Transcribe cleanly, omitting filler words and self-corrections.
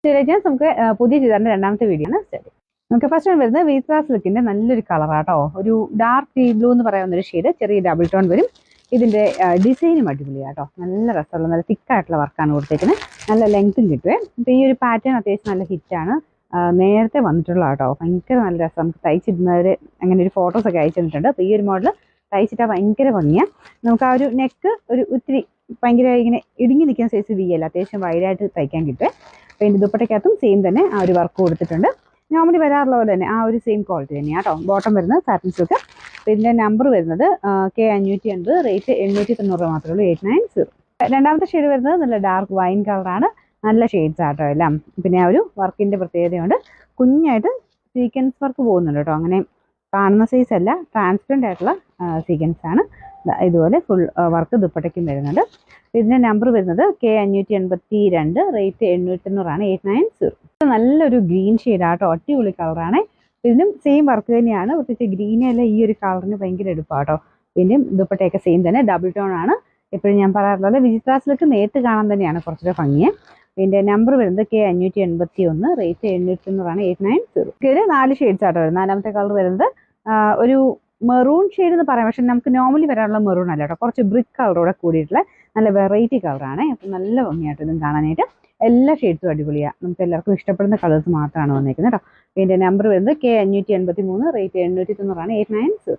നമുക്ക് പുതിയ ചുരിദാറിന്റെ രണ്ടാമത്തെ വീഡിയോ ആണ് സ്റ്റഡി. നമുക്ക് ഫസ്റ്റ് വൺ വരുന്നത് വിത്ര സിൽക്കിന്റെ നല്ലൊരു കളറാട്ടോ. ഒരു ഡാർക്ക് ടീ ബ്ലൂ എന്ന് പറയുന്ന ഒരു ഷെയ്ഡ്, ചെറിയ ഡബിൾ ടോൺ വരും. ഇതിന്റെ ഡിസൈനും അടിപൊളിയാട്ടോ, നല്ല രസമുള്ള നല്ല തിക്കായിട്ടുള്ള വർക്കാണ് കൊടുത്തേക്കുന്നത്. നല്ല ലെങ്ത്തും കിട്ടുവേ. അപ്പൊ ഈ ഒരു പാറ്റേൺ അത്യാവശ്യം നല്ല ഹിറ്റാണ്. നേരത്തെ വന്നിട്ടുള്ള കേട്ടോ, ഭയങ്കര നല്ല രസം. നമുക്ക് തയ്ച്ചിടുന്നവര് അങ്ങനെ ഒരു ഫോട്ടോസ് ഒക്കെ അയച്ചു തന്നിട്ടുണ്ട്. അപ്പൊ ഈ ഒരു മോഡൽ തയ്ച്ചിട്ടാൽ ഭയങ്കര ഭംഗിയാണ്. നമുക്ക് ആ ഒരു നെക്ക് ഒരു ഒത്തിരി ഭയങ്കര ഇങ്ങനെ ഇടുങ്ങി നിൽക്കുന്ന സൈസ് വി അല്ല, അത്യാവശ്യം വൈഡായിട്ട് തയ്ക്കാൻ കിട്ടും. അപ്പോൾ ഇതിൻ്റെ ദുപ്പട്ടയ്ക്കകത്തും സെയിം തന്നെ ആ ഒരു വർക്ക് കൊടുത്തിട്ടുണ്ട്. നോർമലി വരാറുള്ള പോലെ തന്നെ ആ ഒരു സെയിം ക്വാളിറ്റി തന്നെയാണ് കേട്ടോ. ബോട്ടം വരുന്നത് സാറ്റിൻ സിൽക്ക്. അപ്പോൾ ഇതിൻ്റെ നമ്പർ വരുന്നത് K580, റേറ്റ് 890 മാത്രമേ ഉള്ളൂ, 890. രണ്ടാമത്തെ ഷെയ്ഡ് വരുന്നത് നല്ല ഡാർക്ക് വൈൻ കളറാണ്. നല്ല ഷെയ്ഡ്സ് ആട്ടോ എല്ലാം. പിന്നെ ആ ഒരു വർക്കിൻ്റെ പ്രത്യേകതയുണ്ട്, കുഞ്ഞായിട്ട് സീക്വൻസ് വർക്ക് പോകുന്നുണ്ട് കേട്ടോ. അങ്ങനെ കാണുന്ന സൈസ് അല്ല, ട്രാൻസ്പെറൻ്റ് ആയിട്ടുള്ള സീക്വൻസ് ആണ്. ഇതുപോലെ ഫുൾ വർക്ക് ദുപ്പട്ടയ്ക്കും വരുന്നുണ്ട്. ഇതിന്റെ നമ്പർ വരുന്നത് K582, റേറ്റ് 890, 890. നല്ലൊരു ഗ്രീൻ ഷെയ്ഡാട്ടോ, അടിപൊളി കളറാണ്. ഇതിനും സെയിം വർക്ക് തന്നെയാണ്, പ്രത്യേകിച്ച് ഗ്രീനല്ല ഈ ഒരു കളറിന് ഭയങ്കര എടുപ്പാട്ടോ. ഇതിൻ്റെയും ദുപ്പട്ടയൊക്കെ സെയിം തന്നെ, ഡബിൾ ടോൺ ആണ്. എപ്പോഴും ഞാൻ പറയാറുള്ളത് വിചിത്ര സിൽക്ക് നേരിട്ട് കാണാൻ തന്നെയാണ് കുറച്ചുകൂടെ ഭംഗിയെ. ഇതിന്റെ നമ്പർ വരുന്നത് K581, റേറ്റ് 890, 890. ഇതിൽ 4 ഷെയ്ഡ്സ് ആട്ടോ വരുന്നത്. നാലാമത്തെ കളർ വരുന്നത് ഒരു മെറൂൺ ഷെയ്ഡ് എന്ന് പറയാം, പക്ഷെ നമുക്ക് നോർമലി വരാനുള്ള മെറൂൺ അല്ല കേട്ടോ, കുറച്ച് ബ്രിക്ക് കളറോടെ കൂടിയിട്ടുള്ള നല്ല വെറൈറ്റി കളറാണ്. അപ്പം നല്ല ഭംഗിയായിട്ട് ഇതും കാണാനായിട്ട്. എല്ലാ ഷെയ്ഡ്സും അടിപൊളിയാണ്, നമുക്ക് എല്ലാവർക്കും ഇഷ്ടപ്പെടുന്ന കളേഴ്സ് മാത്രമാണ് വന്നിരിക്കുന്നത് കേട്ടോ. ഇതിന്റെ നമ്പർ വരുന്നത് K583, റേറ്റ് 890, 890.